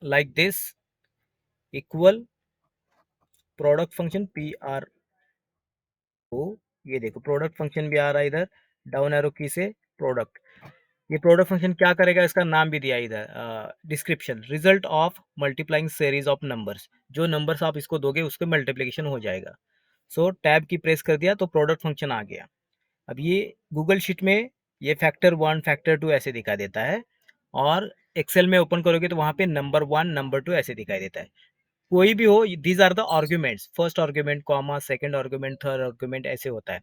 Like this, equal product function P R O, ये देखो product function भी आ रहा है इधर, डाउन एरो की से प्रोडक्ट। ये प्रोडक्ट फंक्शन क्या करेगा, इसका नाम भी दिया है इधर, description, result of multiplying series of numbers, जो नंबर्स आप इसको दोगे उसके मल्टीप्लिकेशन हो जाएगा। सो टैब की प्रेस कर दिया तो प्रोडक्ट फंक्शन आ गया। अब ये गूगल शीट में ये फैक्टर वन फैक्टर टू ऐसे दिखा देता है, और एक्सेल में ओपन करोगे तो वहां पे नंबर वन नंबर टू ऐसे दिखाई देता है। कोई भी हो, these are the arguments, first argument comma, second argument, third argument, ऐसे होता है।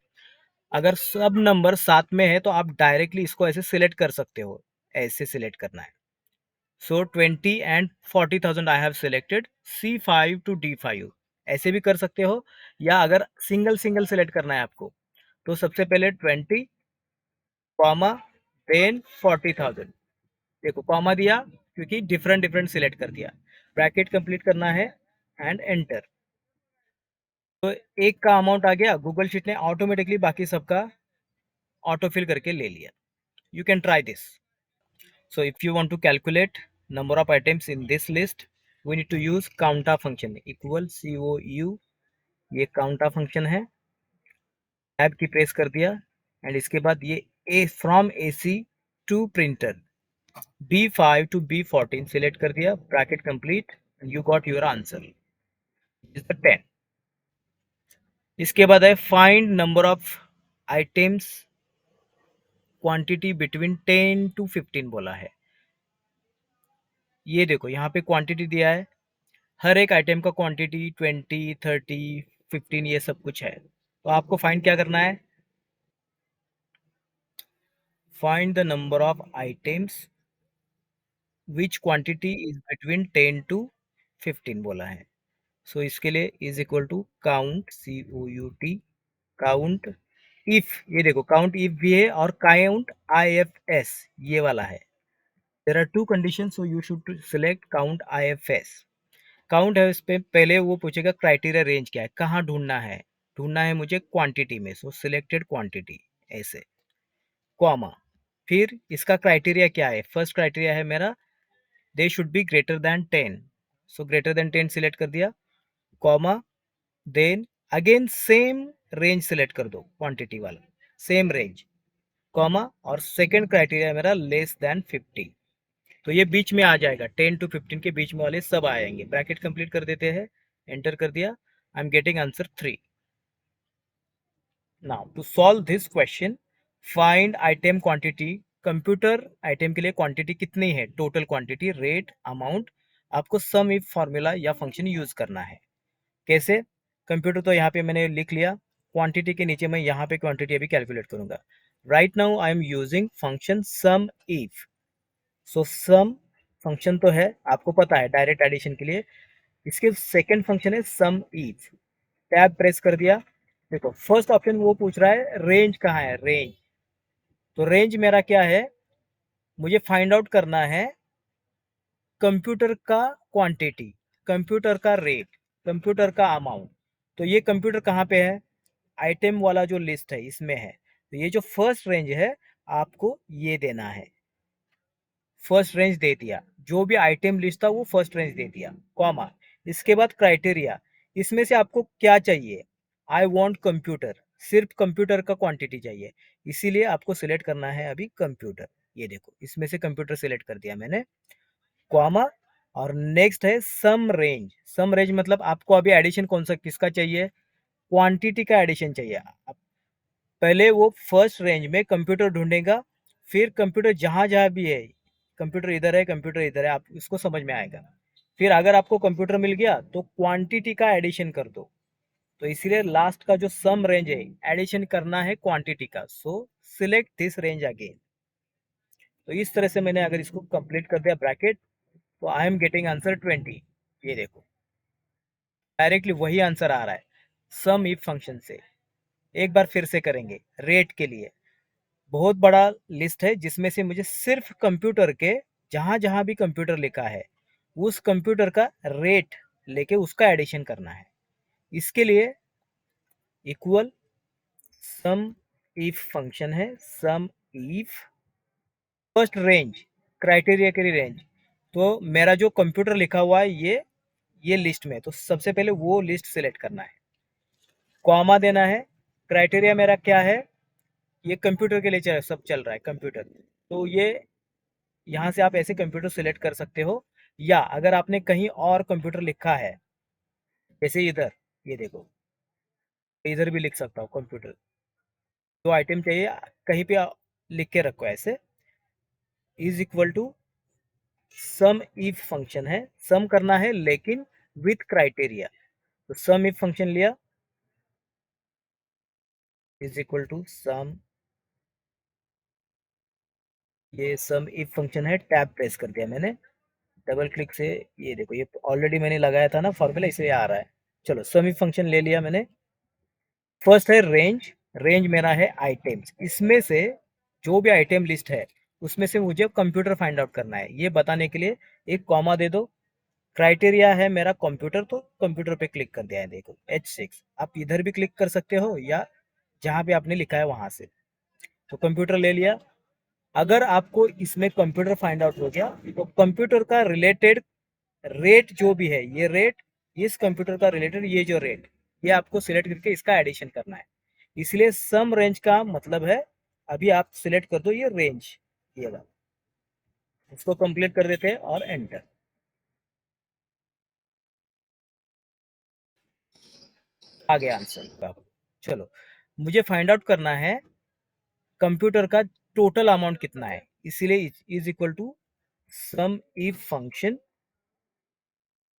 अगर सब नंबर साथ में है तो आप डायरेक्टली इसको ऐसे सिलेक्ट कर सकते हो, ऐसे सिलेक्ट करना है। सो 20 and 40,000 I have selected C5 to D5, ऐसे भी कर सकते हो, या अगर सिंगल सिंगल सिलेक्ट करना है आपको तो सबसे पहले 20 कॉमा देन 40,000, देखो कॉमा दिया क्योंकि डिफरेंट डिफरेंट सिलेक्ट कर दिया, ब्रैकेट कंप्लीट करना है एंड एंटर। तो एक का अमाउंट आ गया, गूगल शीट ने ऑटोमेटिकली बाकी सबका ऑटो फिल करके ले लिया। You can try this. So if you want to calculate number of items in this list, we need to use counta function, equal COU, ये counta function है। Tab की press कर दिया एंड इसके बाद ये ए from AC to printer B5 to B14 select कर दिया, bracket complete, you got your answer is the 10। इसके बाद है find number of items quantity between 10 to 15 बोला है। ये देखो यहाँ पे क्वांटिटी दिया है, हर एक आइटम का क्वांटिटी 20, 30, 15 ये सब कुछ है। तो आपको फाइंड क्या करना है, find the number of items which quantity is between 10 to 15 बोला है। सो इसके लिए is equal to count, COUT, count if, ये देखो काउंट इफ भी है और काउंट IFS ये वाला है। There are two condition, so you should select count IFS। Count है, इस पे पहले वो पूछेगा क्राइटेरिया रेंज क्या है, कहाँ ढूंढना है, ढूंढना है मुझे क्वांटिटी में, सो सिलेक्टेड क्वांटिटी ऐसे, कॉमा, फिर इसका क्राइटेरिया क्या है, फर्स्ट क्राइटेरिया है मेरा they should be greater than 10, so greater than 10 select कर दिया, comma, then again same range select कर दो क्वांटिटी वाला, सेम रेंज, कॉमा, और सेकंड क्राइटेरिया मेरा लेस देन 50, तो ये बीच में आ जाएगा, 10 to 15 के बीच में वाले सब आएंगे। ब्रैकेट कंप्लीट कर देते हैं, एंटर कर दिया, I am getting answer 3। Now to solve this question, find item quantity, computer item के लिए क्वांटिटी कितनी है, टोटल क्वांटिटी, रेट, अमाउंट, आपको सम इफ फॉर्मूला या फंक्शन यूज करना है। कैसे, कंप्यूटर तो यहाँ पे मैंने लिख लिया, क्वांटिटी के नीचे मैं यहाँ पे क्वांटिटी अभी कैलकुलेट करूंगा। Right now I am using function sum if. So sum function तो है, आपको पता है डायरेक्ट एडिशन के लिए, इसके सेकंड फंक्शन है सम इफ। टैब प्रेस कर दिया, देखो फर्स्ट ऑप्शन वो पूछ रहा है रेंज कहाँ है, रेंज, तो रेंज मेरा क्या है, मुझे फाइंड आउट करना है कंप्यूटर का क्वांटिटी, कंप्यूटर का रेट, कंप्यूटर का अमाउंट। तो ये कंप्यूटर कहाँ पे है, आइटम वाला जो लिस्ट है इसमें है, तो ये जो फर्स्ट रेंज है आपको ये देना है, फर्स्ट रेंज दे दिया, जो भी आइटम लिस्ट था वो फर्स्ट रेंज दे दिया, कॉमा, इसके बाद क्राइटेरिया, इसमें से आपको क्या चाहिए, आई वॉन्ट कंप्यूटर, सिर्फ कंप्यूटर का क्वांटिटी चाहिए, इसीलिए आपको सिलेक्ट करना है अभी कंप्यूटर। ये देखो इसमें से कंप्यूटर सिलेक्ट कर दिया मैंने, कॉमा, और नेक्स्ट है सम रेंज, सम रेंज मतलब आपको अभी एडिशन कौन सा किसका चाहिए, क्वांटिटी का एडिशन चाहिए। पहले वो फर्स्ट रेंज में कंप्यूटर ढूंढेगा, फिर कंप्यूटर जहां जहां भी है, कंप्यूटर इधर है कंप्यूटर इधर है, आप इसको समझ में आएगा, फिर अगर आपको कंप्यूटर मिल गया तो क्वांटिटी का एडिशन कर दो, तो इसीलिए लास्ट का जो सम रेंज है एडिशन करना है क्वांटिटी का, सो सिलेक्ट दिस रेंज अगेन। तो इस तरह से मैंने अगर इसको कंप्लीट कर दिया ब्रैकेट, तो आई एम गेटिंग आंसर 20। ये देखो डायरेक्टली वही आंसर आ रहा है सम इफ फंक्शन से। एक बार फिर से करेंगे, रेट के लिए बहुत बड़ा लिस्ट है जिसमें से मुझे सिर्फ कंप्यूटर के, जहां जहां भी कंप्यूटर लिखा है उस कंप्यूटर का रेट लेके उसका एडिशन करना है। इसके लिए इक्वल सम इफ फंक्शन है, सम इफ फर्स्ट रेंज, क्राइटेरिया के लिए रेंज, तो मेरा जो कंप्यूटर लिखा हुआ है ये लिस्ट में, तो सबसे पहले वो लिस्ट सिलेक्ट करना है, कॉमा देना है। क्राइटेरिया मेरा क्या है, ये कंप्यूटर के लिए सब चल रहा है कंप्यूटर, तो ये यहाँ से आप ऐसे कंप्यूटर सिलेक्ट कर सकते हो, या अगर आपने कहीं और कंप्यूटर लिखा है, जैसे इधर ये देखो, इधर भी लिख सकता हूँ कंप्यूटर, जो आइटम चाहिए कहीं पे लिख के रखो ऐसे, is equal to sum if function है, सम करना है लेकिन विथ क्राइटेरिया, तो सम इफ फंक्शन लिया, इज इक्वल टू सम, ये सम इफ फंक्शन है, टैब प्रेस कर दिया मैंने, डबल क्लिक से, ये देखो ये ऑलरेडी मैंने लगाया था ना फॉर्मूला, इसलिए आ रहा है। चलो सम इफ फंक्शन ले लिया मैंने। फर्स्ट है रेंज, रेंज मेरा है आइटम्स, इसमें से जो भी आइटम लिस्ट है उसमें से मुझे कंप्यूटर फाइंड आउट करना है, ये बताने के लिए एक कॉमा दे दो। क्राइटेरिया है मेरा कंप्यूटर, तो कंप्यूटर पे क्लिक कर दिया है, देखो H6, आप इधर भी क्लिक कर सकते हो या जहाँ पे आपने लिखा है वहां से, तो कंप्यूटर ले लिया। अगर आपको इसमें कंप्यूटर फाइंड आउट हो गया, तो कंप्यूटर का रिलेटेड रेट जो भी है, ये रेट, इस कंप्यूटर का रिलेटेड ये जो रेट, ये आपको सिलेक्ट करके इसका एडिशन करना है, इसलिए सम रेंज का मतलब है, अभी आप सिलेक्ट कर दो ये रेंज, ये वाला, उसको कंप्लीट कर देते हैं और एंटर, आ गया आंसर। चलो, मुझे फाइंड आउट करना है कंप्यूटर का टोटल अमाउंट कितना है, इसीलिए is equal to sum if function,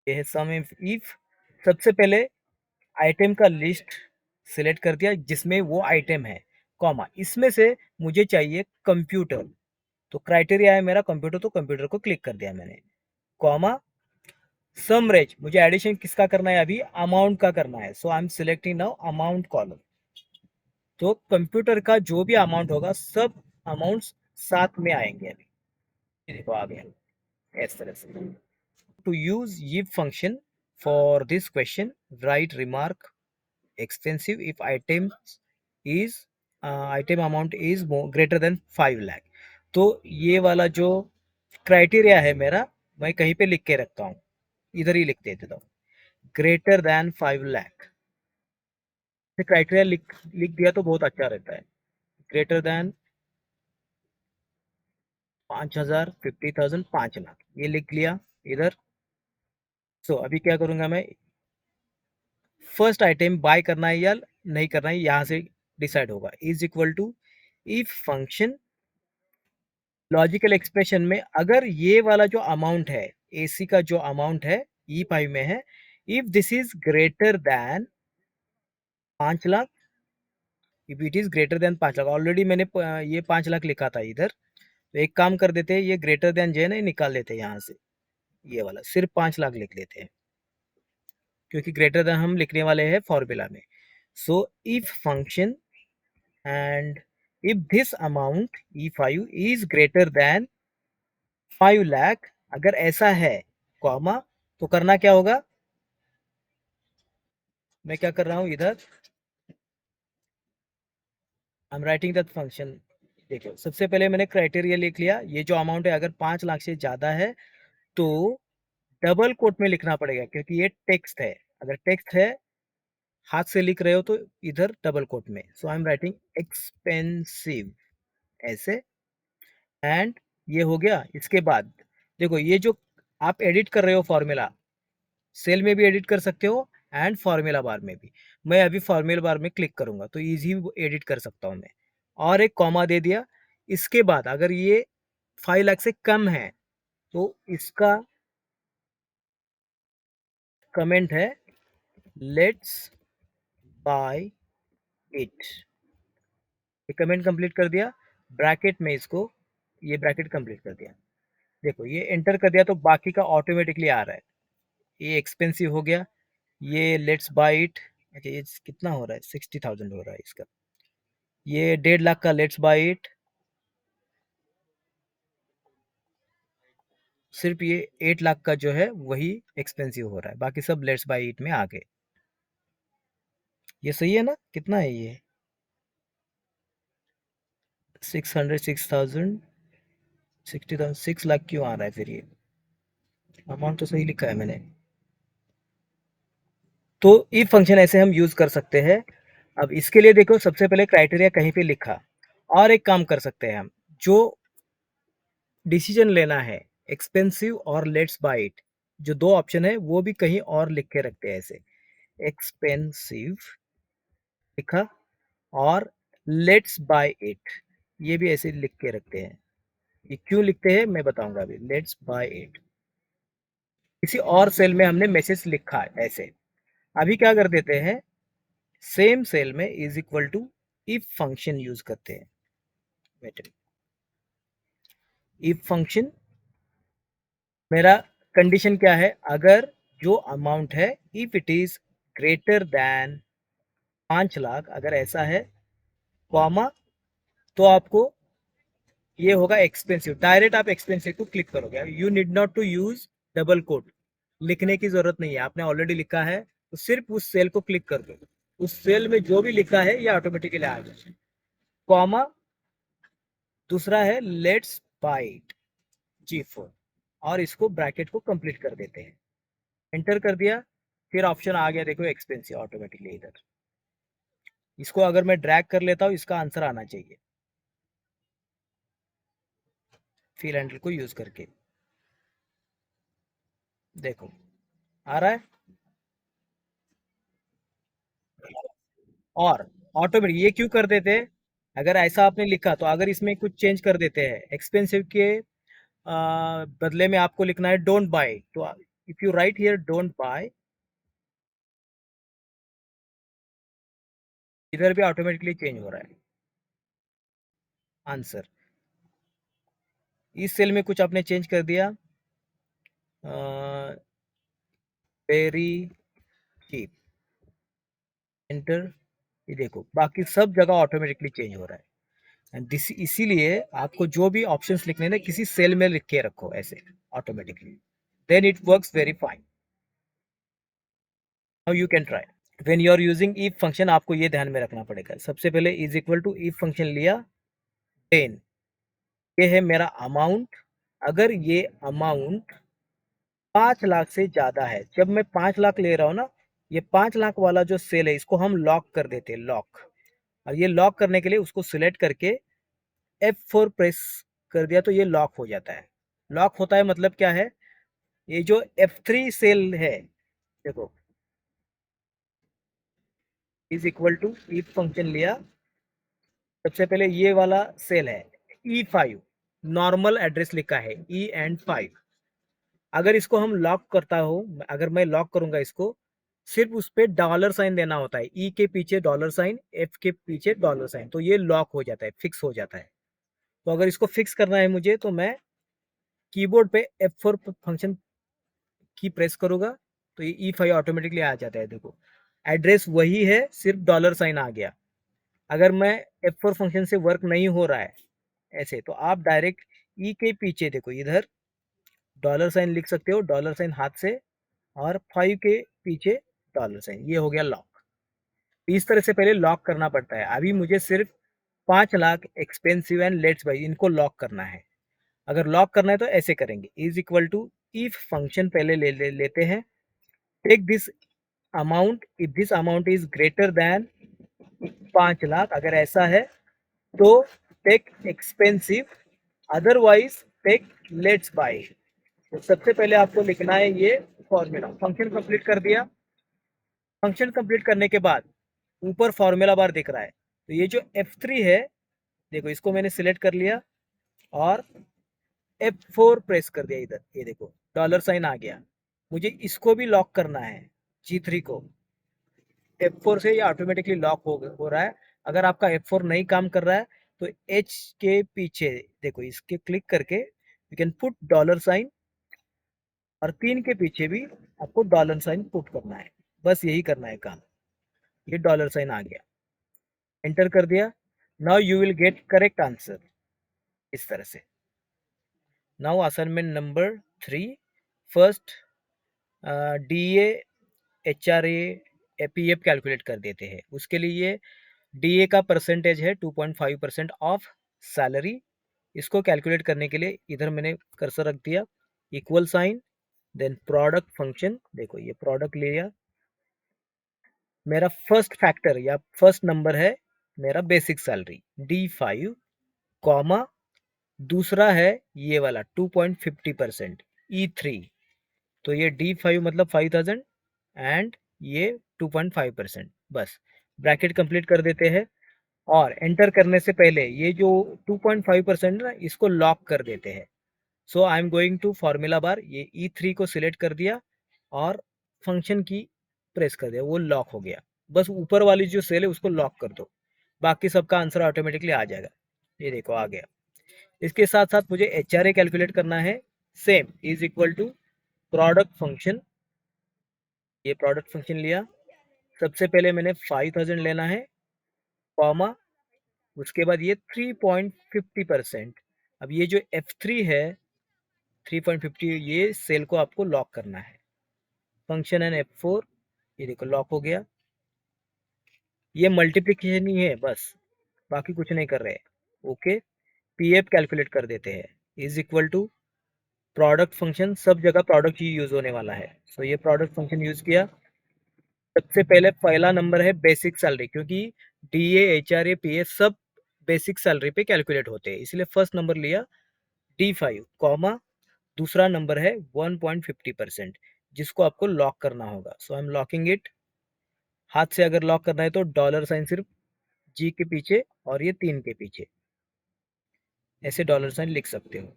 ये है सम इफ, सबसे पहले आइटम का लिस्ट सिलेक्ट कर दिया जिसमें वो आइटम है, कॉमा, इसमें से मुझे चाहिए कंप्यूटर, तो क्राइटेरिया है मेरा कंप्यूटर, तो कंप्यूटर को क्लिक कर दिया मैंने, कॉमा, सम रेंज, मुझे एडिशन किसका करना है, अभी अमाउंट का करना है, so I am selecting now amount column, तो कंप्यूटर का जो भी अमाउंट होगा सब अमाउंट्स साथ में आएंगे अभी, ये देखो आ गया इस तरह से। To use if function for this question, write remark expensive if is item amount is greater than 5 lakh। तो ये वाला जो क्राइटेरिया है मेरा, मैं कहीं पे लिख के रखता हूँ, इधर ही लिख देता हूँ, ग्रेटर देन 5 लाख, क्राइटेरिया लिख लिख दिया तो बहुत अच्छा रहता है, ग्रेटर देन 5,000, 50,000, 5 लाख, ये लिख लिया इधर। सो अभी क्या करूंगा मैं, फर्स्ट आइटम बाय करना है या नहीं करना है, यहाँ से डिसाइड होगा, is equal to if function, logical expression में अगर ये वाला जो अमाउंट है, एसी का जो अमाउंट है E5 में है, if this is greater than 5 lakh, if it is greater than 5 lakh, already मैंने ये 5 लाख लिखा था इधर, तो एक काम कर देते हैं, ये ग्रेटर देन जो है ना निकाल लेते हैं यहाँ से, ये वाला सिर्फ 5 लाख लिख लेते हैं, क्योंकि ग्रेटर देन हम लिखने वाले हैं फॉर्मूला में। So if function and if this amount E5 is greater than 5 lakh, अगर ऐसा है, कॉमा, तो करना क्या होगा, मैं क्या कर रहा हूं इधर, I am writing that function, देखो सबसे पहले मैंने क्राइटेरिया लिख लिया, ये जो अमाउंट है अगर 5 लाख से ज्यादा है तो डबल कोट में लिखना पड़ेगा, क्योंकि ये टेक्स्ट है, अगर टेक्स्ट है हाथ से लिख रहे हो तो इधर डबल कोट में, सो आई एम राइटिंग एक्सपेंसिव ऐसे, एंड ये हो गया। इसके बाद देखो ये जो आप एडिट कर रहे हो फॉर्मूला, सेल में भी एडिट कर सकते हो एंड फॉर्मूला बार में भी, मैं अभी फॉर्मूला बार में क्लिक करूंगा तो इजी एडिट कर सकता हूं मैं, और एक कॉमा दे दिया। इसके बाद अगर ये 5 लाख से कम है तो इसका कमेंट है लेट्स बाय इट, ये कमेंट कंप्लीट कर दिया, ब्रैकेट में इसको, ये ब्रैकेट कंप्लीट कर दिया, देखो ये एंटर कर दिया तो बाकी का ऑटोमेटिकली आ रहा है, ये एक्सपेंसिव हो गया, ये लेट्स बाय इट, अच्छा ये कितना हो रहा है, 60,000 हो रहा है इसका, ये 1.5 लाख का लेट्स बाय इट, सिर्फ ये 8 लाख का जो है वही एक्सपेंसिव हो रहा है, बाकी सब लेट्स बाय इट में आ गए। ये सही है ना, कितना है ये, 600, 6,000, 60,000, 6 लाख क्यों आ रहा है फिर ये, अमाउंट तो सही लिखा है मैंने। तो इफ फंक्शन ऐसे हम यूज कर सकते हैं। अब इसके लिए देखो, सबसे पहले क्राइटेरिया कहीं पे लिखा, और एक काम कर सकते हैं हम, जो डिसीजन लेना है, एक्सपेंसिव और लेट्स बाय इट, जो दो ऑप्शन है वो भी कहीं और लिख के रखते हैं ऐसे, एक्सपेंसिव लिखा और लेट्स बाय इट, ये भी ऐसे लिख के रखते हैं। ये क्यों लिखते हैं मैं बताऊंगा अभी। लेट्स बाय इट, किसी और सेल में हमने मैसेज लिखा है ऐसे। अभी क्या कर देते हैं, सेम सेल में is equal to if function use करते हैं। इफ फंक्शन, मेरा कंडीशन क्या है, अगर जो अमाउंट है if it is greater than 5 lakh, अगर ऐसा है, कॉमा, तो आपको ये होगा एक्सपेंसिव। डायरेक्ट आप एक्सपेंसिव को क्लिक करोगे, you need not to use double quote, लिखने की जरूरत नहीं है, आपने ऑलरेडी लिखा है, तो सिर्फ उस सेल को क्लिक कर दो, उस सेल में जो भी लिखा है ये ऑटोमेटिकली आ जाए, कॉमा, दूसरा है लेट्स बाय इट G4, और इसको ब्रैकेट को कंप्लीट कर देते हैं, एंटर कर दिया, फिर ऑप्शन आ गया देखो एक्सपेंसिव ऑटोमेटिकली इधर। इसको अगर मैं ड्रैग कर लेता हूँ, इसका आंसर आना चाहिए फिल हैंडल को यूज करके, देखो आ रहा है। और ऑटोमेटिक ये क्यों कर देते हैं, अगर ऐसा आपने लिखा तो अगर इसमें कुछ चेंज कर देते हैं, एक्सपेंसिव के बदले में आपको लिखना है डोंट बाय, तो if you right here don't buy, इधर भी ऑटोमेटिकली चेंज हो रहा है आंसर। इस सेल में कुछ आपने चेंज कर दिया, वेरी चीप, एंटर, ये देखो बाकी सब जगह ऑटोमेटिकली चेंज हो रहा है। एंड दिस, इसीलिए आपको जो भी ऑप्शंस लिखने हैं ना, किसी सेल में लिख के रखो ऐसे automatically, then it works very fine. Now you can try. When you are using if function, आपको ये ध्यान में रखना पड़ेगा, सबसे पहले is equal to if function लिया, देन ये है मेरा अमाउंट, अगर ये अमाउंट 5 लाख से ज्यादा है, जब मैं 5 लाख ले रहा हूँ ना, ये 5 लाख वाला जो सेल है इसको हम लॉक कर देते हैं, लॉक। और ये लॉक करने के लिए उसको सिलेक्ट करके F4 प्रेस कर दिया तो ये लॉक हो जाता है। लॉक होता है मतलब क्या है, ये जो F3 सेल है, देखो is equal to if function लिया, सबसे पहले ये वाला सेल है E5, नॉर्मल एड्रेस लिखा है E&5, अगर इसको हम लॉक करता हो, अगर मैं लॉक करूंगा इसको, सिर्फ उस पर डॉलर साइन देना होता है, ई के पीछे डॉलर साइन, एफ के पीछे डॉलर साइन, तो ये लॉक हो जाता है, फिक्स हो जाता है। तो अगर इसको फिक्स करना है मुझे, तो मैं कीबोर्ड पे F4 फंक्शन की प्रेस करूंगा, तो ये E5 ऑटोमेटिकली आ जाता है, देखो एड्रेस वही है, सिर्फ डॉलर साइन आ गया। अगर मैं F4 फंक्शन से वर्क नहीं हो रहा है ऐसे, तो आप डायरेक्ट ई के पीछे देखो इधर डॉलर साइन लिख सकते हो, डॉलर साइन हाथ से, और 5 के पीछे डॉलर साइन, ये हो गया लॉक। इस तरह से पहले लॉक करना पड़ता है। अभी मुझे सिर्फ 5 lakh expensive and let's buy, इनको लॉक करना है। अगर लॉक करना है तो ऐसे करेंगे, is equal to if function पहले लेते हैं, take this amount, if this amount is greater than 5 lakh, अगर ऐसा है तो take expensive, otherwise take let's buy. तो सबसे पहले आपको लिखना है ये फॉर्मूला, फंक्शन कंप्लीट कर दिया। फंक्शन कंप्लीट करने के बाद ऊपर फॉर्मूला बार दिख रहा है, तो ये जो F3 है, देखो इसको मैंने सिलेक्ट कर लिया और F4 प्रेस कर दिया, इधर ये देखो डॉलर साइन आ गया। मुझे इसको भी लॉक करना है, G3 को, F4 से ये ऑटोमेटिकली लॉक हो रहा है। अगर आपका F4 नहीं काम कर रहा है, तो H के पीछे देखो, इसके क्लिक करके you can put dollar sign, और 3 के पीछे भी आपको डॉलर साइन पुट करना है, बस यही करना है काम। ये डॉलर साइन आ गया, एंटर कर दिया, now you will get correct answer, इस तरह से। Now assignment number 3, first DA HRA PF calculate कर देते हैं। उसके लिए DA का परसेंटेज है 2.5% ऑफ सैलरी। इसको कैलकुलेट करने के लिए इधर मैंने कर्सर रख दिया, equal sign, then product function, देखो ये प्रोडक्ट लिया, मेरा फर्स्ट फैक्टर या फर्स्ट नंबर है मेरा बेसिक सैलरी D5, कॉमा दूसरा है ये वाला 2.50% E3, तो ये D5 मतलब 5000 एंड ये 2.5%, बस ब्रैकेट कंप्लीट कर देते हैं। और एंटर करने से पहले ये जो 2.5% ना इसको लॉक कर देते हैं। So I am going to formula bar, ये E3 को सिलेक्ट कर दिया और फंक्शन की प्रेस कर दिया, वो लॉक हो गया। बस ऊपर वाली जो सेल है उसको लॉक कर दो, बाकी सबका आंसर ऑटोमेटिकली आ जाएगा। ये देखो आ गया। इसके साथ साथ मुझे HRA कैलकुलेट करना है, same is equal to product function, ये प्रोडक्ट फंक्शन लिया, सबसे पहले मैंने 5000 लेना है, कॉमा उसके बाद ये 3.50%। अब ये जो F3 है 3.50, ये सेल को आपको लॉक करना है। फंक्शन एंड F4, ये देखो लॉक हो गया। ये मल्टीप्लिकेशन ही है बस, बाकी कुछ नहीं कर रहे। ओके, PF कैलकुलेट कर देते हैं, is equal to product function, सब जगह प्रोडक्ट ही यूज होने वाला है। सो ये प्रोडक्ट फंक्शन यूज किया। सबसे पहले पहला नंबर है बेसिक सैलरी, क्योंकि DA HRA PF सब बेसिक सैलरी पे कैलकुलेट होते हैं, इसलिए फर्स्ट नंबर लिया D5, कॉमा दूसरा नंबर है 1.50%, जिसको आपको लॉक करना होगा। सो आई एम लॉकिंग इट। हाथ से अगर लॉक करना है तो डॉलर साइन सिर्फ G के पीछे और ये 3 के पीछे ऐसे डॉलर साइन लिख सकते हो।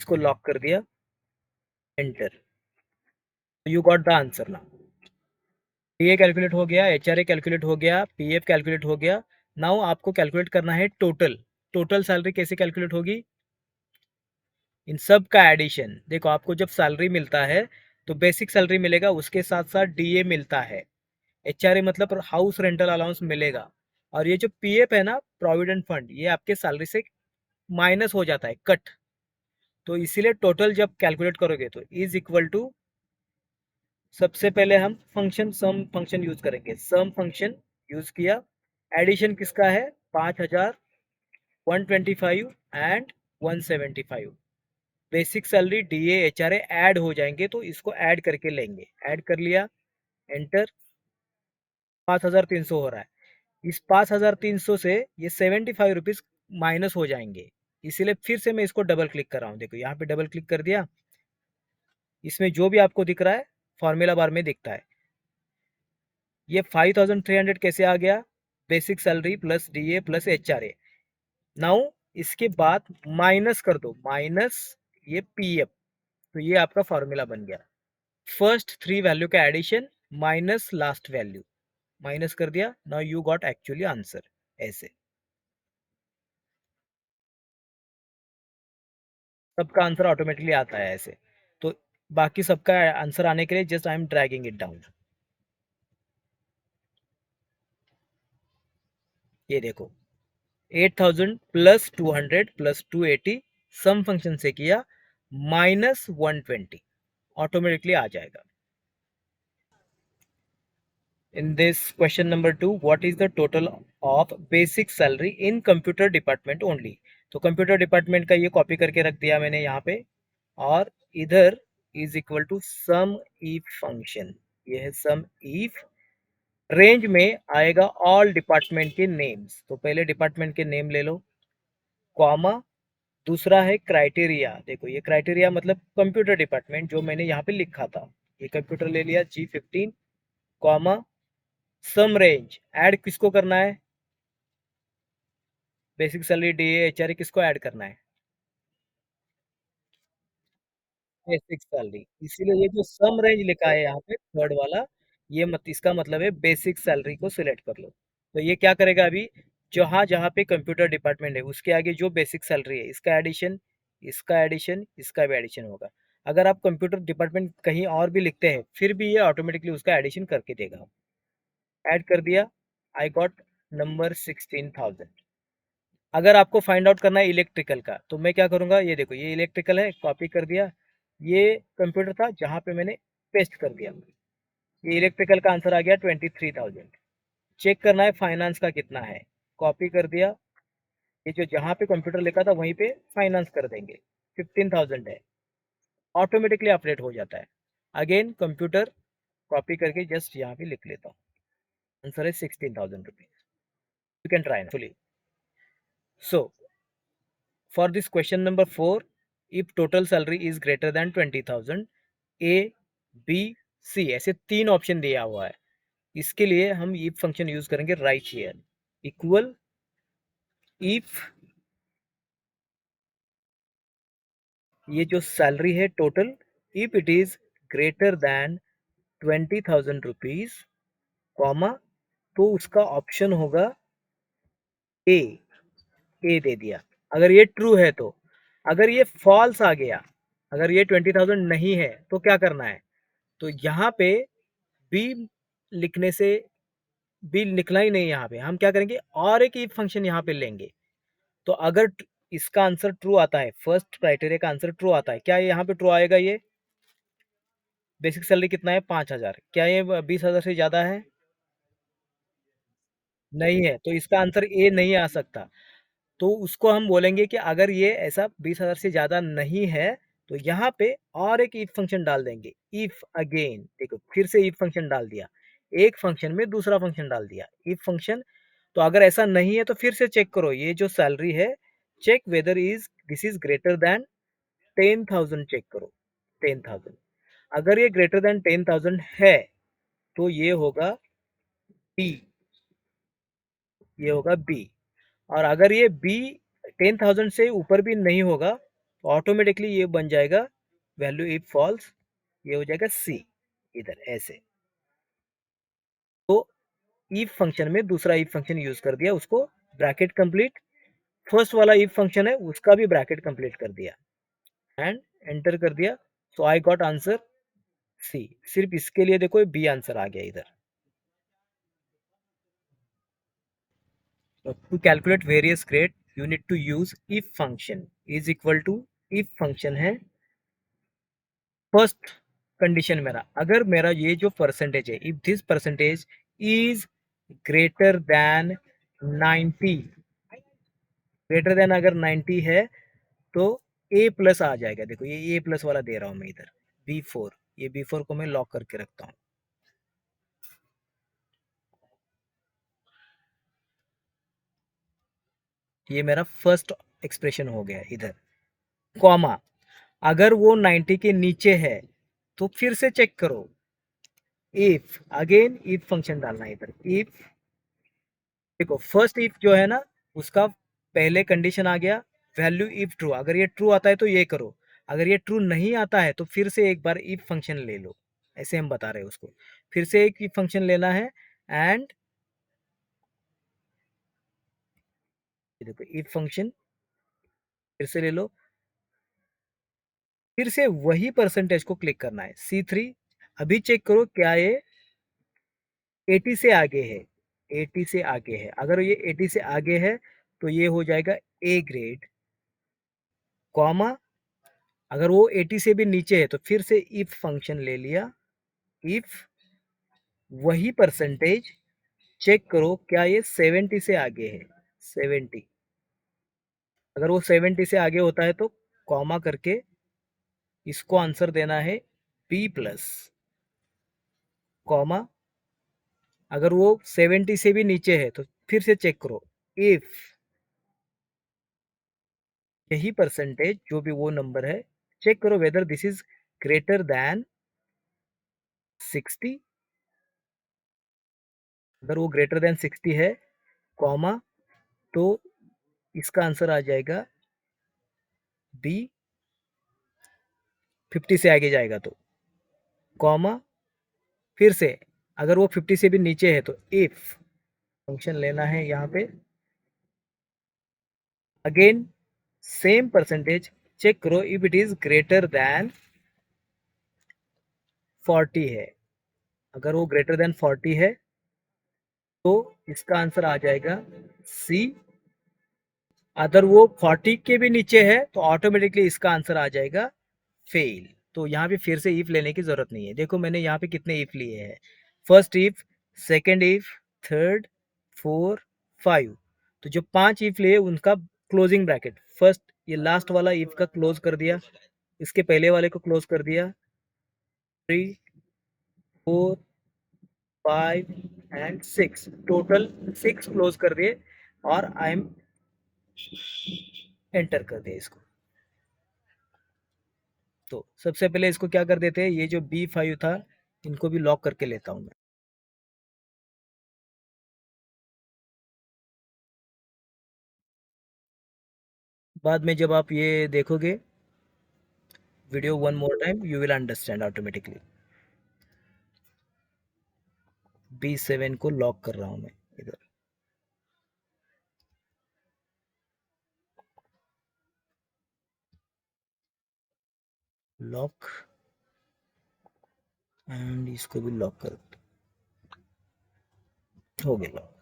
इसको लॉक कर दिया, enter, you got the answer now. DA calculate हो गया, HRA कैलकुलेट हो गया, PF कैलकुलेट हो गया। नाउ आपको कैलकुलेट करना है टोटल। टोटल सैलरी कैसे कैलकुलेट होगी? इन सब का एडिशन। देखो आपको जब सैलरी मिलता है तो बेसिक सैलरी मिलेगा, उसके साथ साथ DA मिलता है, HRA मतलब हाउस रेंटल अलाउंस मिलेगा, और ये जो PF है ना प्रोविडेंट फंड, ये आपके सैलरी से माइनस हो जाता है, कट। तो इसीलिए टोटल जब कैलकुलेट करोगे तो इज इक्वल टू, सबसे पहले हम फंक्शन सम फंक्शन यूज करेंगे, सम फंक्शन यूज किया। एडिशन किसका है? 5000, 125 and 175। Basic salary DA HRA add हो जाएंगे तो इसको ऐड करके लेंगे, ऐड कर लिया, एंटर। 5300 हो रहा है। इस 5300 से ये 75 रुपीज माइनस हो जाएंगे, इसीलिए फिर से मैं इसको डबल क्लिक कर रहा हूँ। देखो यहाँ पे डबल क्लिक कर दिया, इसमें जो भी आपको दिख रहा है फॉर्मूला बार में दिखता है। ये 5300 कैसे आ गया? Basic salary plus DA plus HRA। Now इसके बाद माइनस कर दो, माइनस ये PF, तो ये आपका फॉर्मूला बन गया। फर्स्ट 3 वैल्यू का addition minus last value, minus कर दिया। Now you got actually answer, ऐसे सबका आंसर ऑटोमेटिकली आता है ऐसे। तो बाकी सबका आंसर आने के लिए just I am dragging it down. ये देखो 8000 प्लस 200 प्लस 280 सम फंक्शन से किया, माइनस 120 ऑटोमेटिकली आ जाएगा। In this question number 2, what is the total of basic salary in computer department only? तो कंप्यूटर डिपार्टमेंट का ये कॉपी करके रख दिया मैंने यहाँ पे, और इधर is equal to sum if function, ये है सम इफ। रेंज में आएगा ऑल डिपार्टमेंट के नेम्स, तो पहले डिपार्टमेंट के नेम ले लो, कॉमा दूसरा है क्राइटेरिया। देखो ये क्राइटेरिया मतलब कंप्यूटर डिपार्टमेंट जो मैंने यहाँ पे लिखा था, ये कंप्यूटर ले लिया G15, comma sum range, add किसको करना है? बेसिक सैलरी DA HRA किसको ऐड करना है? बेसिक सैलरी, इसीलिए ये जो सम रेंज लिखा है यहाँ पे थर्ड वाला, ये मत इसका मतलब है बेसिक सैलरी को सिलेक्ट कर लो। तो ये क्या करेगा अभी, जहाँ जहाँ पे कंप्यूटर डिपार्टमेंट है उसके आगे जो बेसिक सैलरी है इसका एडिशन, इसका एडिशन, इसका भी एडिशन होगा। अगर आप कंप्यूटर डिपार्टमेंट कहीं और भी लिखते हैं फिर भी ये ऑटोमेटिकली उसका एडिशन करके देगा। ऐड कर दिया, आई गॉट नंबर 16000। अगर आपको फाइंड आउट करना है इलेक्ट्रिकल का तो मैं क्या करूंगा, ये देखो ये इलेक्ट्रिकल है, कॉपी कर दिया, ये कंप्यूटर था जहां पे मैंने पेस्ट कर दिया, ये इलेक्ट्रिकल का आंसर आ गया 23,000। चेक करना है फाइनेंस का कितना है, कॉपी कर दिया, ये जो जहां पे कंप्यूटर लिखा था वहीं पे फाइनेंस कर देंगे, 15,000 है। ऑटोमेटिकली अपडेट हो जाता है। अगेन कंप्यूटर कॉपी करके जस्ट यहाँ पे लिख लेता हूँ, आंसर है 16,000 rupees. You can try fully. So for this question number 4, if total salary is greater than 20,000, A B C, ऐसे 3 ऑप्शन दिया हुआ है। इसके लिए हम इफ फंक्शन यूज करेंगे राइट हियर, इक्वल इफ ये जो सैलरी है total, if it is greater than 20,000 rupees, comma, तो उसका ऑप्शन होगा ए, ए दे दिया। अगर ये ट्रू है तो, अगर ये फॉल्स आ गया, अगर ये 20,000 नहीं है तो क्या करना है, तो यहाँ पे बी लिखने से, बी लिखना ही नहीं, यहाँ पे हम क्या करेंगे और एक इफ फंक्शन यहाँ पे लेंगे। तो अगर इसका आंसर ट्रू आता है, फर्स्ट क्राइटेरिया का आंसर ट्रू आता है, क्या ये यहाँ पे ट्रू आएगा? ये बेसिक सैलरी कितना है? 5,000, क्या ये 20,000 से ज्यादा है? नहीं है, तो इसका आंसर ए नहीं आ सकता। तो उसको हम बोलेंगे कि अगर ये ऐसा 20,000 से ज्यादा नहीं है, तो यहाँ पे और एक इफ फंक्शन डाल देंगे, इफ अगेन, देखो फिर से इफ फंक्शन डाल दिया, एक फंक्शन में दूसरा फंक्शन डाल दिया, इफ फंक्शन। तो अगर ऐसा नहीं है तो फिर से चेक करो, ये जो सैलरी है, check whether is this is greater than 10,000, check करो 10,000। अगर ये ग्रेटर देन 10,000 है तो ये होगा बी, ये होगा बी। और अगर ये बी 10,000 से ऊपर भी नहीं होगा तो ऑटोमेटिकली ये बन जाएगा वैल्यू इफ फॉल्स, ये हो जाएगा सी इधर ऐसे। तो इफ फंक्शन में दूसरा इफ फंक्शन यूज कर दिया, उसको ब्रैकेट कंप्लीट, फर्स्ट वाला इफ फंक्शन है उसका भी ब्रैकेट कंप्लीट कर दिया एंड एंटर कर दिया। So I got answer C. सिर्फ इसके लिए देखो बी आंसर आ गया इधर। To calculate various grade you need to use if function, is equal to, if function है फर्स्ट कंडीशन मेरा, अगर मेरा ये जो परसेंटेज है, if this percentage is greater than 90, greater than अगर 90 है तो ए प्लस आ जाएगा। देखो ये ए प्लस वाला दे रहा हूं मैं इधर, B4, ये B4 को मैं लॉक करके रखता हूं। ये मेरा फर्स्ट एक्सप्रेशन हो गया इधर, कॉमा, अगर वो 90 के नीचे है तो फिर से चेक करो, इफ अगेन इफ फंक्शन डालना है इधर, इफ, देखो फर्स्ट इफ जो है ना उसका पहले कंडीशन आ गया वैल्यू इफ ट्रू, अगर ये ट्रू आता है तो ये करो, अगर ये ट्रू नहीं आता है तो फिर से एक बार इफ फंक्शन ले लो, ऐसे हम बता रहे हैं उसको, फिर से एक इफ फंक्शन लेना है एंड देखो इफ फंक्शन फिर से ले लो, फिर से वही परसेंटेज को क्लिक करना है C3। अभी चेक करो क्या ये 80 से आगे है, 80 से आगे है, अगर ये 80 से आगे है तो ये हो जाएगा ए ग्रेड, कॉमा, अगर वो 80 से भी नीचे है तो फिर से इफ फंक्शन ले लिया, इफ वही परसेंटेज, चेक करो क्या ये 70 से आगे है, 70, अगर वो 70 से आगे होता है तो कॉमा करके इसको आंसर देना है बी प्लस, कॉमा, अगर वो 70 से भी नीचे है तो फिर से चेक करो, इफ यही परसेंटेज जो भी वो नंबर है, चेक करो whether this is greater then 60, अगर वो ग्रेटर देन 60 है, कॉमा, तो इसका आंसर आ जाएगा बी, 50 से आगे जाएगा तो, कॉमा, फिर से अगर वो 50 से भी नीचे है तो इफ फंक्शन लेना है यहाँ पे, अगेन सेम परसेंटेज, चेक करो if it is greater then 40 है, अगर वो ग्रेटर देन 40 है तो इसका आंसर आ जाएगा सी। अगर वो 40 के भी नीचे है तो ऑटोमेटिकली इसका आंसर आ जाएगा फेल। तो यहाँ पे फिर से इफ लेने की जरूरत नहीं है। देखो मैंने यहाँ पे कितने इफ लिए हैं, first if, second if, third, 4, 5, तो जो 5 इफ लिए उनका क्लोजिंग ब्रैकेट, फर्स्ट ये लास्ट वाला इफ का क्लोज कर दिया, इसके पहले वाले को क्लोज कर दिया, 3, 4, 5 एंड 6, टोटल 6 क्लोज कर दिए और आई एम एंटर कर दिया इसको। तो सबसे पहले इसको क्या कर देते हैं, ये जो B5 था इनको भी लॉक करके लेता हूँ मैं। बाद में जब आप ये देखोगे video one more time, you will understand automatically. B7 को लॉक कर रहा हूँ मैं इधर। लॉक एंड इसको भी लॉक कर, हो गया lock.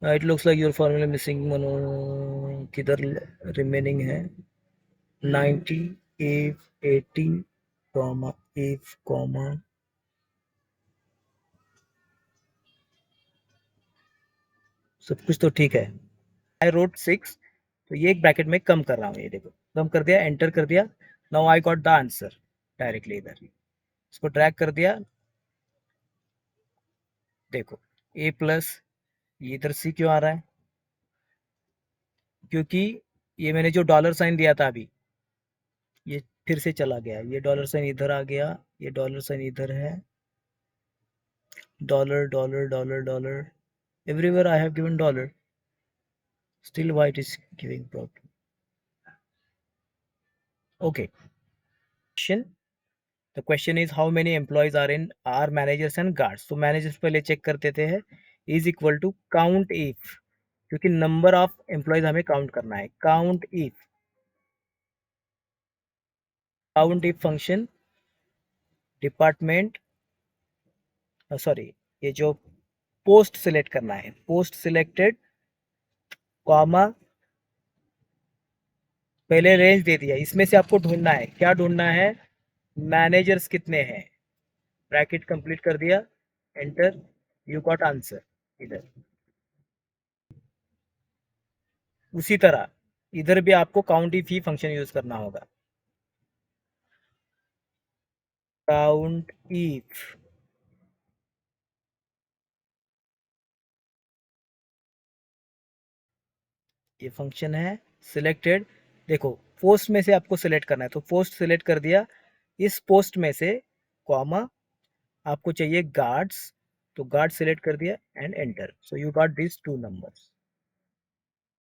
It looks like your formula missing मनो, किधर रिमेनिंग है 90, if 80, कॉमा if कॉमा सब कुछ तो ठीक है। आई रोट 6, तो ये एक ब्रैकेट में कम कर रहा हूँ, ये देखो कम कर दिया, एंटर कर दिया। Now I got the answer directly इधर, इसको ड्रैग कर दिया, देखो A प्लस, ये इधर C क्यों आ रहा है, क्योंकि ये मैंने जो डॉलर साइन दिया था अभी, ये फिर से चला गया, ये डॉलर साइन इधर आ गया, ये डॉलर साइन इधर है, dollar dollar dollar dollar, everywhere I have given dollar, still why it is giving problem. Okay, question, the question is how many employees are in our managers and guards. तो managers पहले check कर देते हैं, is equal to count if, क्योंकि number of employees हमें count करना है, count if function department, sorry ये जो पोस्ट सिलेक्ट करना है, पोस्ट सिलेक्टेड कॉमा, पहले रेंज दे दिया, इसमें से आपको ढूंढना है, क्या ढूंढना है, मैनेजर्स कितने हैं, ब्रैकेट कंप्लीट कर दिया, एंटर, यू गॉट आंसर इधर। उसी तरह इधर भी आपको count if he function use करना होगा, काउंट इफ, ये फंक्शन है सिलेक्टेड, देखो पोस्ट में से आपको सिलेक्ट करना है, तो पोस्ट सिलेक्ट कर दिया, इस पोस्ट में से कॉमा आपको चाहिए गार्ड्स, तो गार्ड सिलेक्ट कर दिया and enter, so you got this 2 numbers.